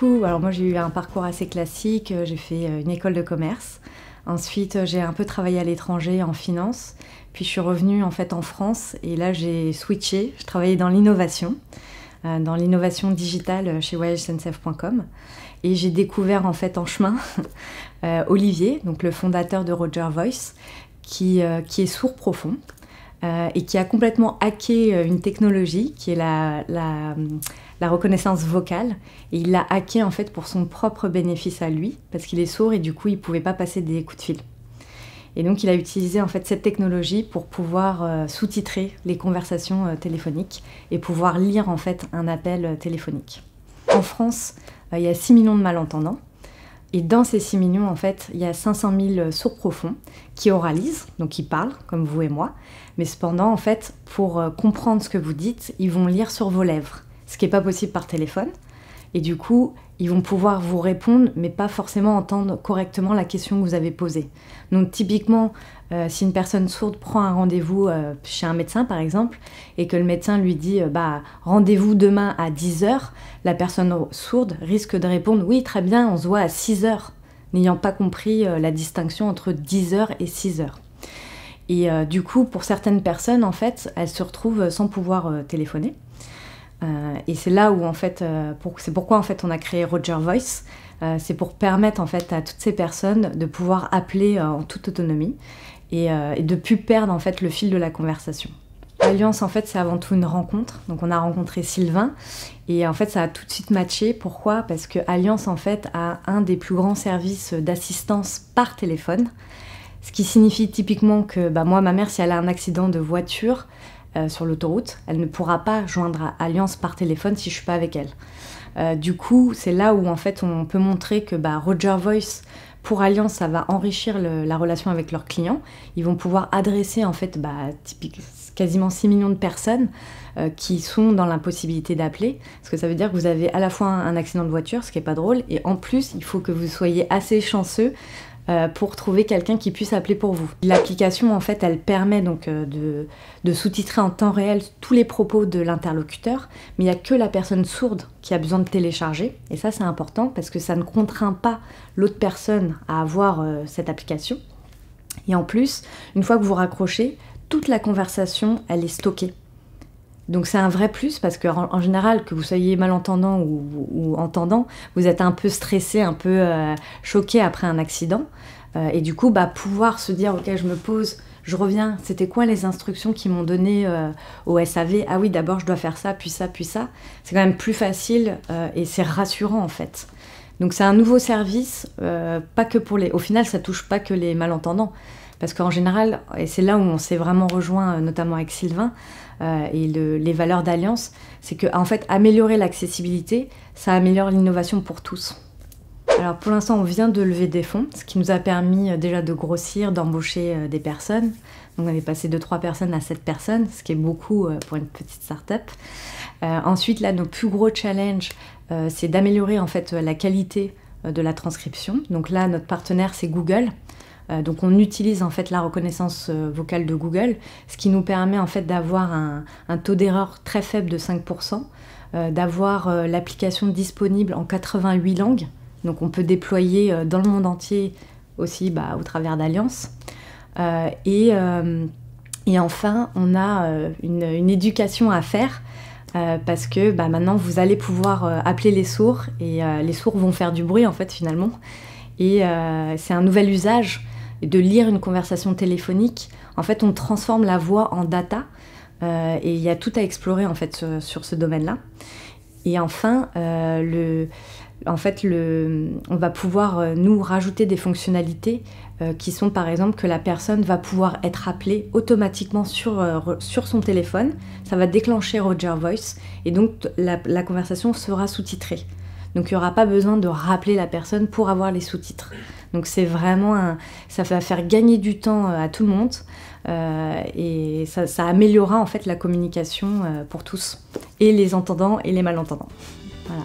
coup, alors moi j'ai eu un parcours assez classique, j'ai fait une école de commerce. Ensuite, j'ai un peu travaillé à l'étranger en finance. Puis je suis revenue en fait en France et là j'ai switché. Je travaillais dans l'innovation digitale chez voyagesncf.com. Et j'ai découvert en fait en chemin Olivier, donc le fondateur de Roger Voice, qui est sourd profond et qui a complètement hacké une technologie qui est la reconnaissance vocale. Et il l'a hacké en fait pour son propre bénéfice à lui, parce qu'il est sourd et du coup il ne pouvait pas passer des coups de fil. Et donc il a utilisé en fait cette technologie pour pouvoir sous-titrer les conversations téléphoniques et pouvoir lire en fait un appel téléphonique. En France, il y a 6 millions de malentendants. Et dans ces 6 millions, en fait, il y a 500 000 sourds profonds qui oralisent, donc qui parlent, comme vous et moi. Mais cependant, en fait, pour comprendre ce que vous dites, ils vont lire sur vos lèvres, ce qui n'est pas possible par téléphone. Et du coup, ils vont pouvoir vous répondre, mais pas forcément entendre correctement la question que vous avez posée. Donc typiquement, si une personne sourde prend un rendez-vous chez un médecin, par exemple, et que le médecin lui dit rendez-vous demain à 10h, la personne sourde risque de répondre « oui, très bien, on se voit à 6h », n'ayant pas compris la distinction entre 10h et 6h. Et du coup, pour certaines personnes, en fait, elles se retrouvent sans pouvoir téléphoner. Et c'est là où en fait, c'est pourquoi en fait on a créé Roger Voice. C'est pour permettre en fait à toutes ces personnes de pouvoir appeler en toute autonomie et de plus perdre en fait le fil de la conversation. Alliance en fait c'est avant tout une rencontre. Donc on a rencontré Sylvain et en fait ça a tout de suite matché. Pourquoi? Parce que Alliance en fait a un des plus grands services d'assistance par téléphone. Ce qui signifie typiquement que moi ma mère si elle a un accident de voiture sur l'autoroute, elle ne pourra pas joindre Alliance par téléphone si je suis pas avec elle. Du coup, c'est là où en fait on peut montrer que Roger Voice pour Alliance, ça va enrichir la relation avec leurs clients. Ils vont pouvoir adresser en fait quasiment 6 millions de personnes qui sont dans l'impossibilité d'appeler, parce que ça veut dire que vous avez à la fois un accident de voiture, ce qui est pas drôle, et en plus il faut que vous soyez assez chanceux pour trouver quelqu'un qui puisse appeler pour vous. L'application, en fait, elle permet donc de sous-titrer en temps réel tous les propos de l'interlocuteur, mais il n'y a que la personne sourde qui a besoin de télécharger. Et ça, c'est important parce que ça ne contraint pas l'autre personne à avoir cette application. Et en plus, une fois que vous raccrochez, toute la conversation, elle est stockée. Donc c'est un vrai plus parce qu'en général, que vous soyez malentendant ou entendant, vous êtes un peu stressé, un peu choqué après un accident. Et du coup, pouvoir se dire, ok, je me pose, je reviens, c'était quoi les instructions qu'ils m'ont données au SAV? Ah oui, d'abord je dois faire ça, puis ça, puis ça. C'est quand même plus facile et c'est rassurant en fait. Donc c'est un nouveau service, pas que pour les... Au final, ça touche pas que les malentendants. Parce qu'en général, et c'est là où on s'est vraiment rejoint, notamment avec Sylvain, et les valeurs d'Alliance, c'est que en fait, améliorer l'accessibilité, ça améliore l'innovation pour tous. Alors pour l'instant, on vient de lever des fonds, ce qui nous a permis déjà de grossir, d'embaucher des personnes. Donc on est passé de 3 personnes à 7 personnes, ce qui est beaucoup pour une petite start-up. Ensuite, là, nos plus gros challenges, c'est d'améliorer en fait la qualité de la transcription. Donc là, notre partenaire, c'est Google. Donc on utilise en fait la reconnaissance vocale de Google, ce qui nous permet en fait d'avoir un taux d'erreur très faible de 5%, d'avoir l'application disponible en 88 langues, donc on peut déployer dans le monde entier aussi au travers d'Alliance. Et enfin, on a une éducation à faire parce que maintenant vous allez pouvoir appeler les sourds et les sourds vont faire du bruit en fait finalement. Et c'est un nouvel usage de lire une conversation téléphonique. En fait, on transforme la voix en data et il y a tout à explorer en fait sur ce domaine-là. Et enfin, on va pouvoir nous rajouter des fonctionnalités qui sont par exemple que la personne va pouvoir être appelée automatiquement sur son téléphone. Ça va déclencher Roger Voice et donc la conversation sera sous-titrée. Donc il n'y aura pas besoin de rappeler la personne pour avoir les sous-titres. Donc c'est vraiment ça va faire gagner du temps à tout le monde et ça améliorera en fait la communication pour tous, et les entendants et les malentendants. Voilà.